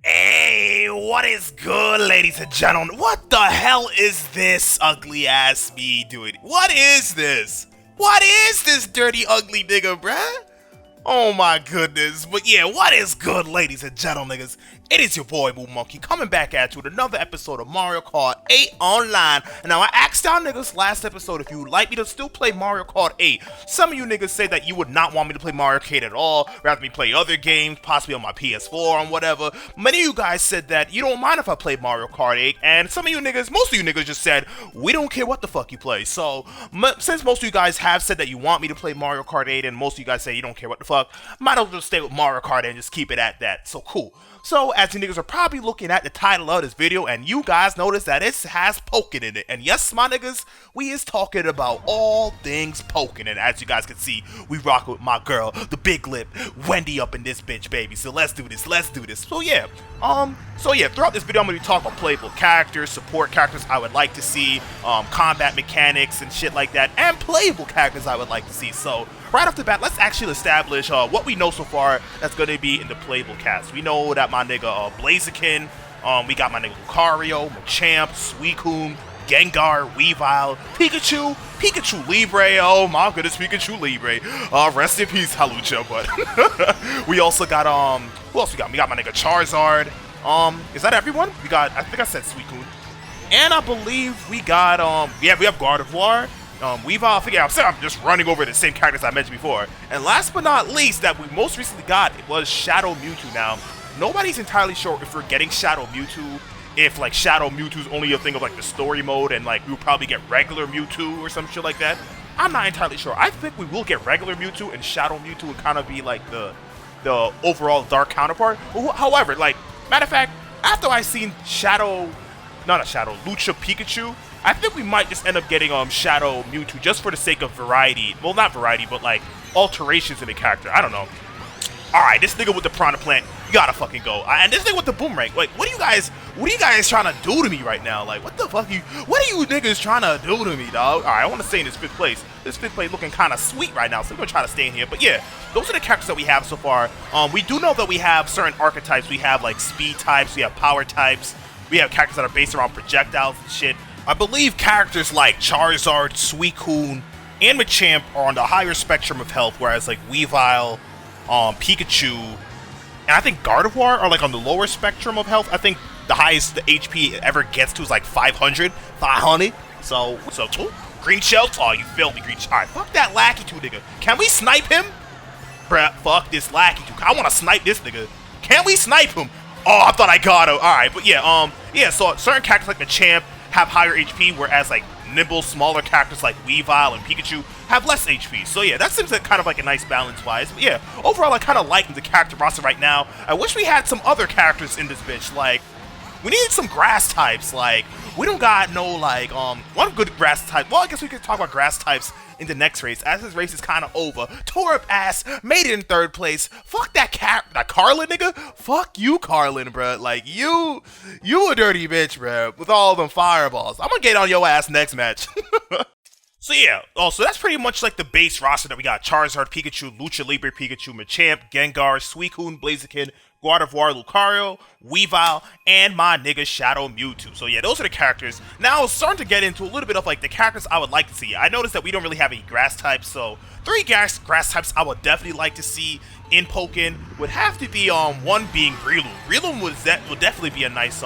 Hey, what is good, ladies and gentlemen? What the hell is this ugly ass me doing? What is this? What is this dirty, ugly nigga, bruh? Oh my goodness. But yeah, what is good, ladies and gentlemen, niggas? It is your boy, MoonMonkey, coming back at you with another episode of Mario Kart 8 Online. And now, I asked y'all niggas last episode if you would like me to still play Mario Kart 8. Some of you niggas say that you would not want me to play Mario Kart at all, rather me play other games, possibly on my PS4 or whatever. Many of you guys said that you don't mind if I play Mario Kart 8, and some of you niggas, most of you niggas just said, we don't care what the fuck you play. So, since most of you guys have said that you want me to play Mario Kart 8, and most of you guys say you don't care what the fuck, might as well just stay with Mario Kart and just keep it at that. So cool. So, as you niggas are probably looking at the title of this video, and you guys notice that it has Pokken in it. And yes, my niggas, we is talking about all things Pokken. And as you guys can see, we rock with my girl, the big lip, Wendy up in this bitch, baby. So let's do this, So yeah, throughout this video, I'm going to be talking about playable characters, support characters I would like to see, combat mechanics and shit like that, and playable characters I would like to see. So, right off the bat, let's actually establish what we know so far that's going to be in the playable cast. We know that my nigga Blaziken, we got my nigga Lucario, Machamp, Suicune, Gengar, Weavile, Pikachu Libre, oh my goodness, Pikachu Libre, rest in peace, Halucha, but we also got, who else we got? We got my nigga Charizard, is that everyone? We got, I think I said Suicune, and I believe we got, we have Gardevoir, Weavile, I'm just running over the same characters I mentioned before. And last but not least, that we most recently got, it was Shadow Mewtwo. Now, nobody's entirely sure if we're getting Shadow Mewtwo, if like Shadow Mewtwo's only a thing of like the story mode, and like we'll probably get regular Mewtwo or some shit like that. I'm not entirely sure. I think we will get regular Mewtwo, and Shadow Mewtwo would kind of be like the overall dark counterpart. However, like, matter of fact, after I seen Lucha Pikachu, I think we might just end up getting Shadow Mewtwo just for the sake of variety. Well, not variety, but like alterations in the character. I don't know. Alright, this nigga with the Piranha Plant, you gotta fucking go. And this nigga with the Boomerang, like, what are you guys trying to do to me right now? Like, what are you niggas trying to do to me, dog? Alright, I want to stay in this fifth place. This fifth place looking kind of sweet right now, so we're gonna try to stay in here. But yeah, those are the characters that we have so far. We do know that we have certain archetypes. We have like speed types, we have power types, we have characters that are based around projectiles and shit. I believe characters like Charizard, Suicune, and Machamp are on the higher spectrum of health, whereas like Weavile, Pikachu, and I think Gardevoir are like on the lower spectrum of health. I think the highest the HP it ever gets to is like 500. So, ooh, green shell. Oh, you filthy green shell. Alright, fuck that Lakitu nigga. Can we snipe him? Bruh, fuck this Lakitu. I want to snipe this nigga. Can we snipe him? Oh, I thought I got him. Alright, but yeah, so certain characters like Machamp have higher HP, whereas like nimble, smaller characters like Weavile and Pikachu have less HP. So yeah, that seems like kind of like a nice balance-wise. But yeah, overall I kind of like the character roster right now. I wish we had some other characters in this bitch. Like, we need some grass types. Like, we don't got no like one good grass type. Well, I guess we could talk about grass types in the next race, as this race is kind of over. Tore up ass, made it in third place. Fuck that Carlin nigga. Fuck you, Carlin, bruh. Like, you a dirty bitch, bruh, with all them fireballs. I'm gonna get on your ass next match. So yeah, so that's pretty much like the base roster that we got. Charizard, Pikachu, Lucha Libre Pikachu, Machamp, Gengar, Suicune, Blaziken, Gardevoir, Lucario, Weavile, and my nigga Shadow Mewtwo. So yeah, those are the characters. Now, starting to get into a little bit of like the characters I would like to see. I noticed that we don't really have any grass types, so 3 grass types I would definitely like to see in Pokken would have to be one being Breloom. Breloom would definitely be a nice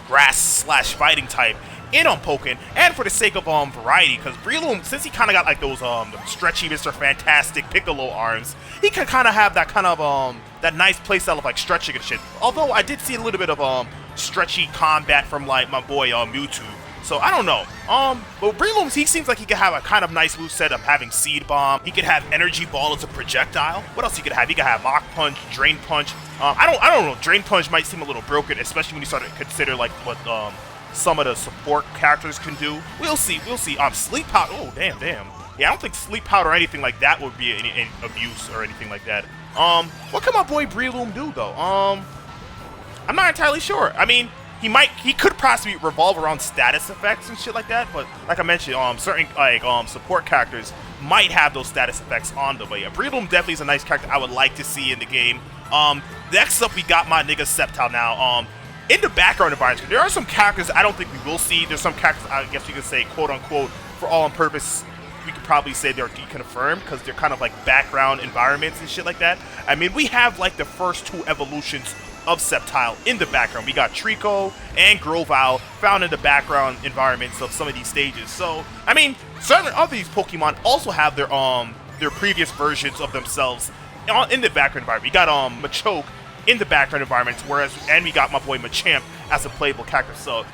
grass/fighting type in on Pokken, and for the sake of variety, because Breloom, since he kind of got like those stretchy Mr. Fantastic Piccolo arms, he can kind of have that kind of that nice playstyle of like stretching and shit. Although I did see a little bit of stretchy combat from like my boy Mewtwo. So I don't know. But Breloom, he seems like he could have a kind of nice moveset of having Seed Bomb. He could have Energy Ball as a projectile. What else he could have? He could have Mach Punch, Drain Punch. I don't know. Drain Punch might seem a little broken, especially when you start to consider like what some of the support characters can do. We'll see. Sleep Powder. Oh, damn. Yeah, I don't think Sleep Powder or anything like that would be any abuse or anything like that. What can my boy Breloom do though? I'm not entirely sure. I mean, he could possibly revolve around status effects and shit like that, but like I mentioned, certain like support characters might have those status effects on them. But yeah, Breloom definitely is a nice character I would like to see in the game. Next up we got my nigga Sceptile now. in the background environments, there are some characters I don't think we will see. There's some characters I guess you could say, quote unquote, for all on purpose, we could probably say they're deconfirmed because they're kind of like background environments and shit like that. I mean, we have like the first 2 evolutions of Sceptile in the background. We got Trico and Grovyle found in the background environments of some of these stages. So, I mean, certain of these Pokemon also have their previous versions of themselves in the background environment. We got Machoke in the background environments, and we got my boy Machamp as a playable character. So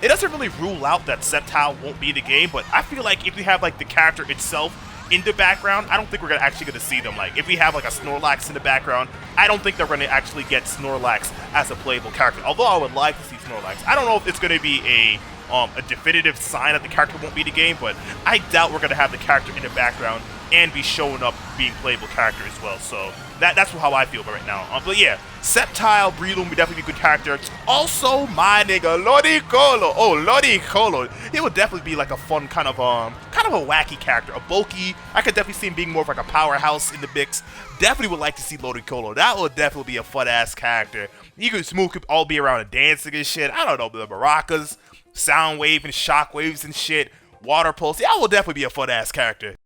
it doesn't really rule out that Sceptile won't be the game, but I feel like if we have like the character itself in the background, I don't think we're actually gonna see them. Like if we have like a Snorlax in the background, I don't think they're gonna actually get Snorlax as a playable character. Although I would like to see Snorlax. I don't know if it's gonna be a definitive sign that the character won't be the game, but I doubt we're gonna have the character in the background and be showing up being playable character as well. So that's how I feel right now. But yeah, Sceptile, Breloom would definitely be a good character. Also, my nigga, Ludicolo. Oh, Ludicolo. He would definitely be like a fun kind of a wacky character. A bulky. I could definitely see him being more of like a powerhouse in the mix. Definitely would like to see Ludicolo. That would definitely be a fun-ass character. You could Smooth could all be around and dancing and shit. I don't know, the maracas, sound wave and shock waves and shit. Water pulse. Yeah, that would definitely be a fun-ass character.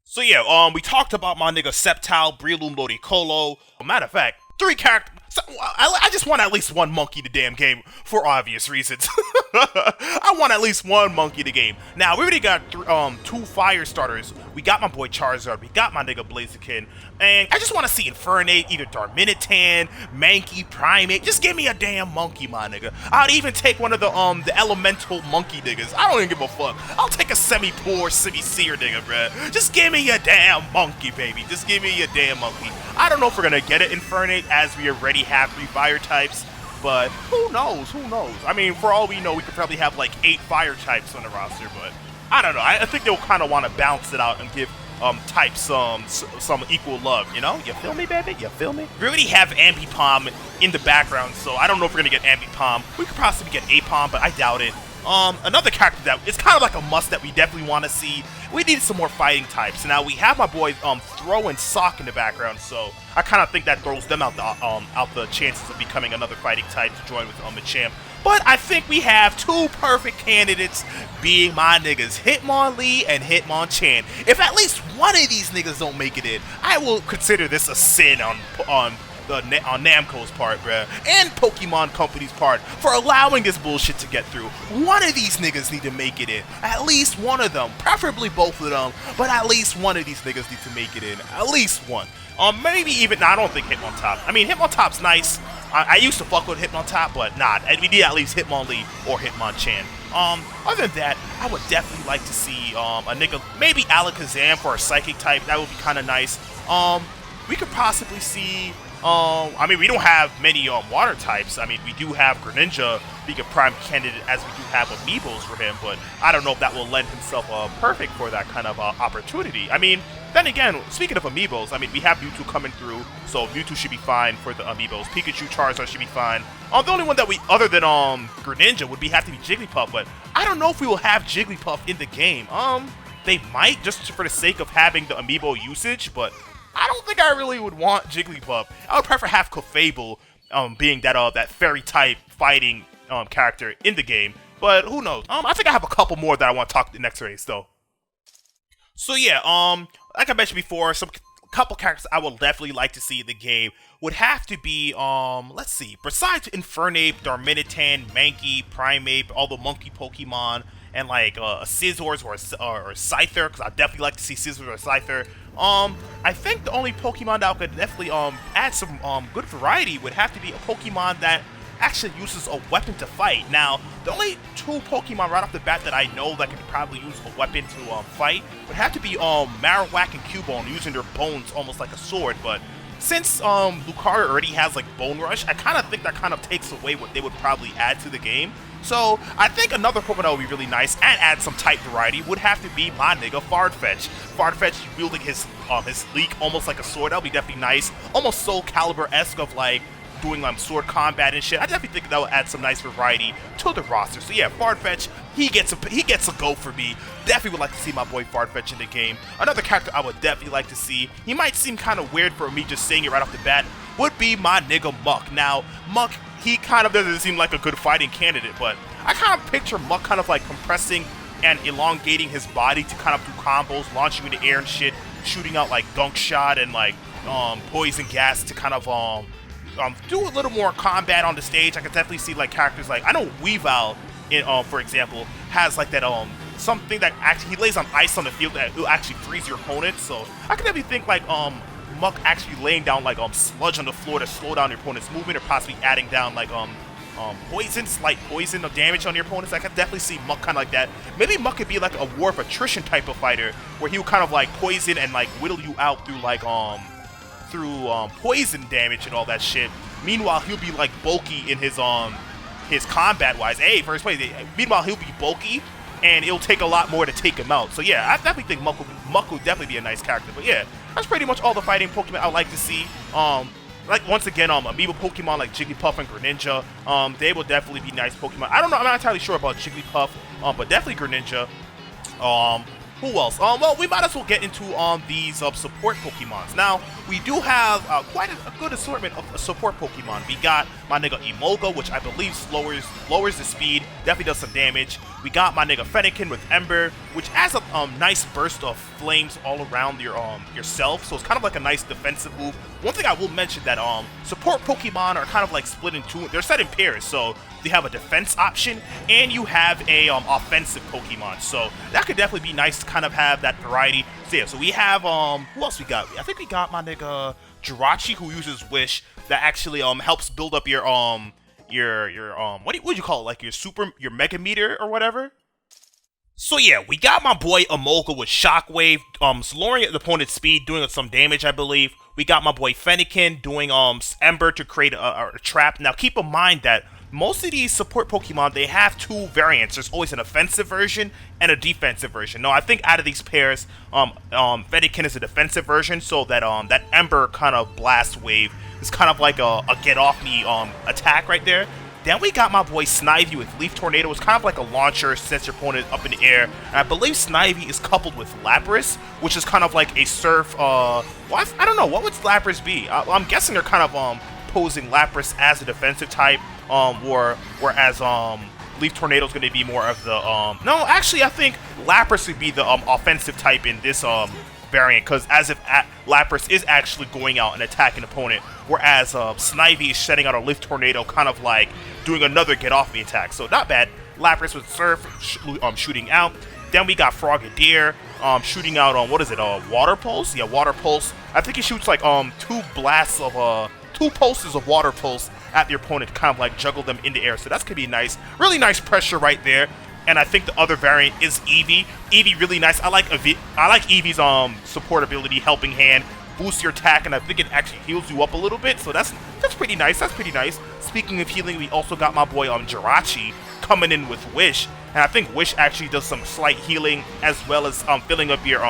So yeah, we talked about my nigga Sceptile, Breloom, Ludicolo. Matter of fact, 3 characters. So, I just want at least one monkey in the damn game for obvious reasons. I want at least one monkey in the game. Now, we already got 2 fire starters. We got my boy Charizard. We got my nigga Blaziken. And I just want to see Infernape, either Darmanitan, Mankey, Primeape. Just give me a damn monkey, my nigga. I'd even take one of the elemental monkey niggas. I don't even give a fuck. I'll take a semi-poor, semi-seer nigga, bruh. Just give me a damn monkey, baby. Just give me a damn monkey. I don't know if we're gonna get it Infernape as we already have 3 fire types, but who knows? Who knows? I mean, for all we know, we could probably have like 8 fire types on the roster, but I don't know. I think they'll kind of want to balance it out and give types some equal love, you know? You feel me, baby? You feel me? We already have Ambipom in the background, so I don't know if we're gonna get Ambipom. We could possibly get Apom, but I doubt it. Another character that it's kind of like a must that we definitely want to see. We need some more fighting types. Now we have my boy Throw and Sock in the background, so I kind of think that throws them out the chances of becoming another fighting type to join with Machamp. But I think we have 2 perfect candidates, being my niggas Hitmonlee and Hitmonchan. If at least one of these niggas don't make it in, I will consider this a sin on Namco's part, bruh, and Pokemon Company's part for allowing this bullshit to get through. One of these niggas need to make it in. At least one of them. Preferably both of them, but at least one of these niggas need to make it in. At least one. Maybe even, I don't think Hitmontop. I mean, Hitmontop's nice. I used to fuck with Hitmontop, but not. We need at least Hitmonlee or Hitmonchan. Other than that, I would definitely like to see a nigga, maybe Alakazam for a psychic type. That would be kind of nice. We could possibly see I mean, we don't have many water types. I mean, we do have Greninja being a prime candidate, as we do have Amiibos for him, but I don't know if that will lend himself perfect for that kind of opportunity. I mean, then again, speaking of Amiibos, I mean, we have Mewtwo coming through, so Mewtwo should be fine for the Amiibos. Pikachu, Charizard should be fine. The only one that we, other than Greninja, would have to be Jigglypuff, but I don't know if we will have Jigglypuff in the game. They might, just for the sake of having the Amiibo usage, but I don't think I really would want Jigglypuff. I would prefer have Clefable, being that fairy type fighting character in the game. But who knows? I think I have a couple more that I want to talk to the next race though. So yeah, like I mentioned before, couple characters I would definitely like to see in the game would have to be let's see. Besides Infernape, Darmanitan, Mankey, Primeape, all the monkey Pokemon, and like a Scizors or Scyther, because I'd definitely like to see Scizors or Scyther. I think the only Pokemon that could definitely add some good variety would have to be a Pokemon that actually uses a weapon to fight. Now, the only 2 Pokemon right off the bat that I know that could probably use a weapon to fight would have to be Marowak and Cubone, using their bones almost like a sword. But since Lucario already has like Bone Rush, I kind of think that kind of takes away what they would probably add to the game. So I think another Pokemon that would be really nice and add some type variety would have to be my nigga Farfetch. Farfetch wielding his leek almost like a sword. That would be definitely nice. Almost Soul Calibur-esque of like doing sword combat and shit. I definitely think that would add some nice variety to the roster. So yeah, Farfetch, he gets a go for me. Definitely would like to see my boy Farfetch in the game. Another character I would definitely like to see, he might seem kind of weird for me just saying it right off the bat, would be my nigga Muck. Now, Muck, he kind of doesn't seem like a good fighting candidate, but I kind of picture Muck kind of like compressing and elongating his body to kind of do combos, launching in the air and shit, shooting out like dunk shot and like poison gas to kind of do a little more combat on the stage. I could definitely see like characters like, I know Weavile in for example has like that something that actually he lays on ice on the field that will actually freeze your opponent. So I could definitely think like Muck actually laying down like sludge on the floor to slow down your opponent's movement, or possibly adding down like poison, slight poison of damage on your opponents. I could definitely see Muck kind of like that. Maybe Muck could be like a war of attrition type of fighter, where he would kind of like poison and like whittle you out through like poison damage and all that shit. Meanwhile, he'll be like bulky in his combat wise. Hey, first place. Meanwhile, he'll be bulky, and it'll take a lot more to take him out. So yeah, I definitely think Muck will definitely be a nice character. But yeah, that's pretty much all the fighting Pokemon I would like to see. Like once again, Amiibo Pokemon like Jigglypuff and Greninja, they will definitely be nice Pokemon. I don't know, I'm not entirely sure about Jigglypuff, but definitely Greninja. Who else? Well, we might as well get into these support Pokemons. Now, we do have quite a good assortment of support Pokemon. We got my nigga Emolga, which I believe lowers the speed, definitely does some damage. We got my nigga Fennekin with Ember, which adds a nice burst of flames all around yourself, so it's kind of like a nice defensive move. One thing I will mention that support Pokemon are kind of like split in two. They're set in pairs, so you have a defense option and you have a offensive Pokemon. So that could definitely be nice to kind of have that variety. So yeah, so we have who else we got? I think we got my nigga Jirachi, who uses Wish, that actually helps build up your what would you call it, like your Mega Meter or whatever. So yeah, we got my boy Emolga with Shockwave, lowering the opponent's speed, doing some damage, I believe. We got my boy Fennekin doing Ember to create a trap. Now keep in mind that most of these support Pokemon, they have two variants. There's always an offensive version and a defensive version. No, I think out of these pairs, Fennekin is a defensive version, so that that Ember kind of blast wave is kind of like a get off me attack right there. Then we got my boy Snivy with Leaf Tornado. It's kind of like a launcher, sets your opponent up in the air. And I believe Snivy is coupled with Lapras, which is kind of like a surf. Well, I don't know. What would Lapras be? I'm guessing they're kind of posing Lapras as a defensive type, whereas Leaf Tornado is going to be more of the no, actually, I think Lapras would be the offensive type in this variant, because as if Lapras is actually going out and attacking an opponent, whereas Snivy is setting out a Leaf Tornado, kind of like doing another get off me attack. So not bad. Lapras with Surf shooting out. Then we got Frogadier shooting out on what is it? Water Pulse? Yeah, Water Pulse. I think he shoots like two pulses of Water Pulse at your opponent to kind of like juggle them in the air. So that's gonna be nice. Really nice pressure right there. And I think the other variant is Eevee. Eevee really nice. I like Eevee's support ability, Helping Hand, boosts your attack, and I think it actually heals you up a little bit. So that's pretty nice. That's pretty nice. Speaking of healing, we also got my boy Jirachi coming in with Wish, and I think Wish actually does some slight healing as well as filling up your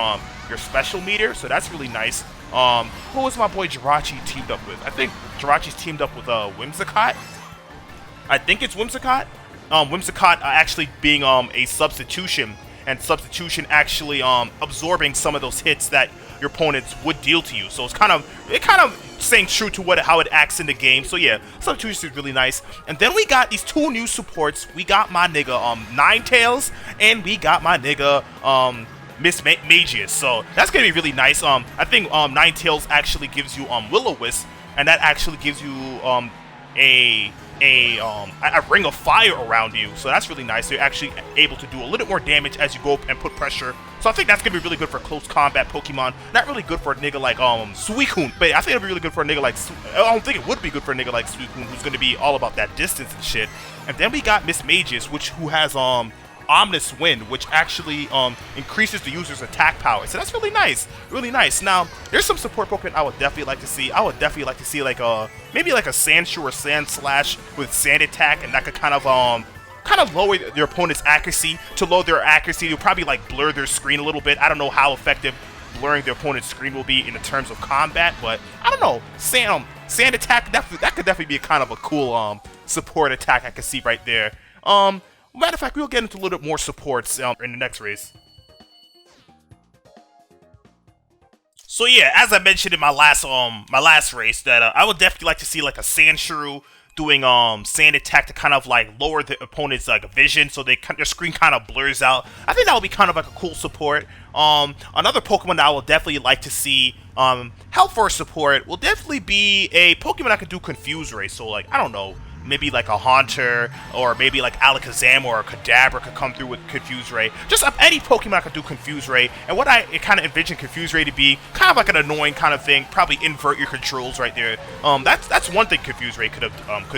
special meter. So that's really nice. Who was my boy Jirachi teamed up with? I think Jirachi's teamed up with Whimsicott. I think it's Whimsicott. Whimsicott actually being a substitution, and substitution actually absorbing some of those hits that your opponents would deal to you. So it kind of staying true to how it acts in the game. So yeah, substitution is really nice. And then we got these two new supports. We got my nigga Ninetales, and we got my nigga Mismagius. So that's gonna be really nice. I think Ninetales actually gives you Will-O-Wisp, and that actually gives you a ring of fire around you, so that's really nice. So you're actually able to do a little more damage as you go up and put pressure. So I think that's gonna be really good for close combat Pokemon. Not really good for a nigga like Suicune, but I think it'll be really good for a nigga like I don't think it would be good for a nigga like Suicune, who's gonna be all about that distance and shit. And then we got Mismagius, who has Omnis Wind, which actually increases the user's attack power. So that's really nice, really nice. Now, there's some support Pokemon I would definitely like to see. I would definitely like to see like maybe like a Sandshrew or Sandslash with Sand Attack, and that could kind of lower your opponent's accuracy. To lower their accuracy, you'll probably like blur their screen a little bit. I don't know how effective blurring their opponent's screen will be in the terms of combat, but I don't know. Sand Attack, that could definitely be a kind of a cool support attack I could see right there. Matter of fact, we'll get into a little bit more supports in the next race. So yeah, as I mentioned in my last race, that I would definitely like to see like a Sandshrew doing sand attack to kind of like lower the opponent's like vision, so their screen kind of blurs out. I think that would be kind of like a cool support. Another Pokemon that I would definitely like to see help for support will definitely be a Pokemon that can do Confuse Ray. So like, I don't know, maybe like a Haunter, or maybe like Alakazam or a Kadabra could come through with Confuse Ray. Just any Pokemon that could do Confuse Ray. And what I kind of envision Confuse Ray to be, kind of like an annoying kind of thing. Probably invert your controls right there. That's one thing Confuse Ray could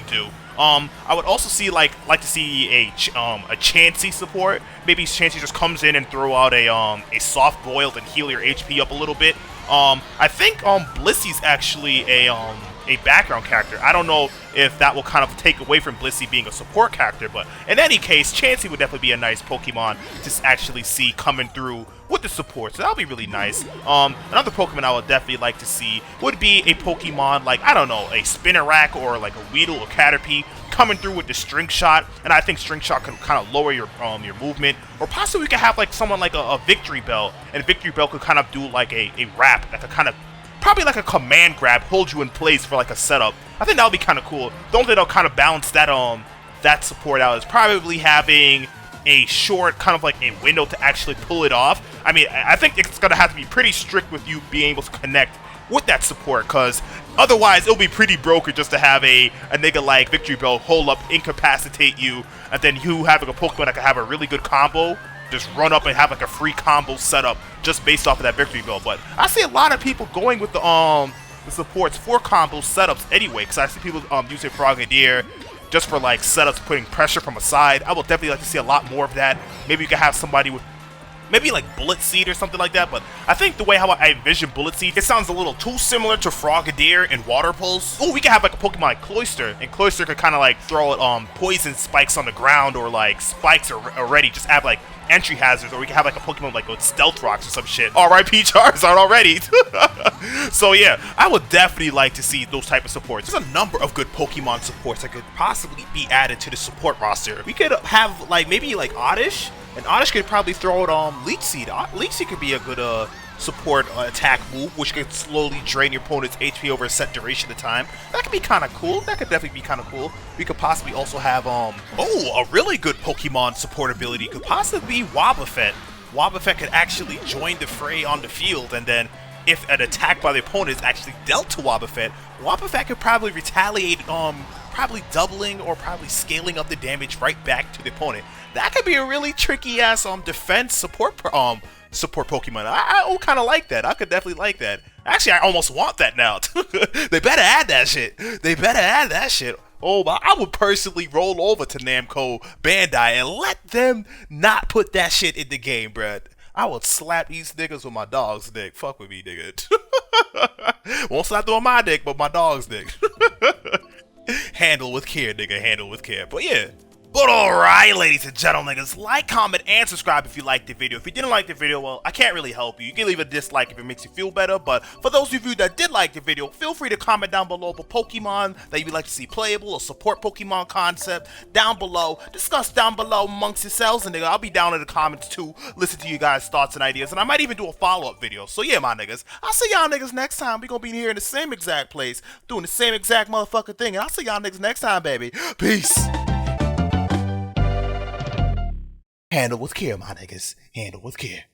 do. I would also like to see a Chansey support. Maybe Chansey just comes in and throw out a soft boiled and heal your HP up a little bit. I think Blissey's actually a background character. I don't know if that will kind of take away from Blissey being a support character, but in any case, Chansey would definitely be a nice Pokemon to actually see coming through with the support, so that'll be really nice. Another Pokemon I would definitely like to see would be a Pokemon like, I don't know, a Spinnerack or like a Weedle or Caterpie coming through with the String Shot, and I think String Shot can kind of lower your movement, or possibly we could have like someone like a Victory Bell, and Victory Bell could kind of do like a wrap that could kind of probably like a command grab, hold you in place for like a setup. I think that would be kind of cool. The only thing that'll kind of balance that support out is probably having a short kind of like a window to actually pull it off. I mean, I think it's gonna have to be pretty strict with you being able to connect with that support, because otherwise it'll be pretty broken just to have a nigga like Victory Bell hold up, incapacitate you, and then you having a Pokemon that can have a really good combo just run up and have like a free combo setup just based off of that Victory Bell. But I see a lot of people going with the supports for combo setups anyway, because I see people using Frogadier just for like setups, putting pressure from a side. I would definitely like to see a lot more of that. Maybe you could have somebody with maybe like Bullet Seed or something like that, but I think the way how I envision Bullet Seed, it sounds a little too similar to Frogadier and Water Pulse. Oh, we could have like a Pokemon like Cloyster, and Cloyster could kind of like throw poison spikes on the ground, or like spikes already, just have like entry hazards, or we can have like a Pokemon like with Stealth Rocks or some shit. R.I.P. Charizard already. So yeah, I would definitely like to see those type of supports. There's a number of good Pokemon supports that could possibly be added to the support roster. We could have like maybe like Oddish, and Oddish could probably throw out Leech Seed. Leech Seed could be a good support attack move, which could slowly drain your opponent's HP over a set duration of time. That could be kind of cool. That could definitely be kind of cool. We could possibly also have a really good Pokemon support ability could possibly be Wobbuffet. Wobbuffet could actually join the fray on the field, and then if an attack by the opponent is actually dealt to Wobbuffet, Wobbuffet could probably retaliate, probably doubling or probably scaling up the damage right back to the opponent. That could be a really tricky ass defense support Pokemon. I kind of like that. I could definitely like that. Actually, I almost want that now. They better add that shit. They better add that shit. Oh, but I would personally roll over to Namco Bandai and let them not put that shit in the game, bruh. I would slap these niggas with my dog's dick. Fuck with me, nigga. Won't slap them on my dick, but my dog's dick. Handle with care, nigga. Handle with care. But yeah. But alright, ladies and gentlemen, niggas, like, comment, and subscribe if you liked the video. If you didn't like the video, well, I can't really help you. You can leave a dislike if it makes you feel better, but for those of you that did like the video, feel free to comment down below about Pokemon that you'd like to see playable or support Pokemon concept down below. Discuss down below amongst yourselves, and nigga, I'll be down in the comments too, listen to you guys' thoughts and ideas, and I might even do a follow-up video. So yeah, my niggas, I'll see y'all niggas next time. We gonna be here in the same exact place, doing the same exact motherfucking thing, and I'll see y'all niggas next time, baby. Peace. Handle with care, my niggas. Handle with care.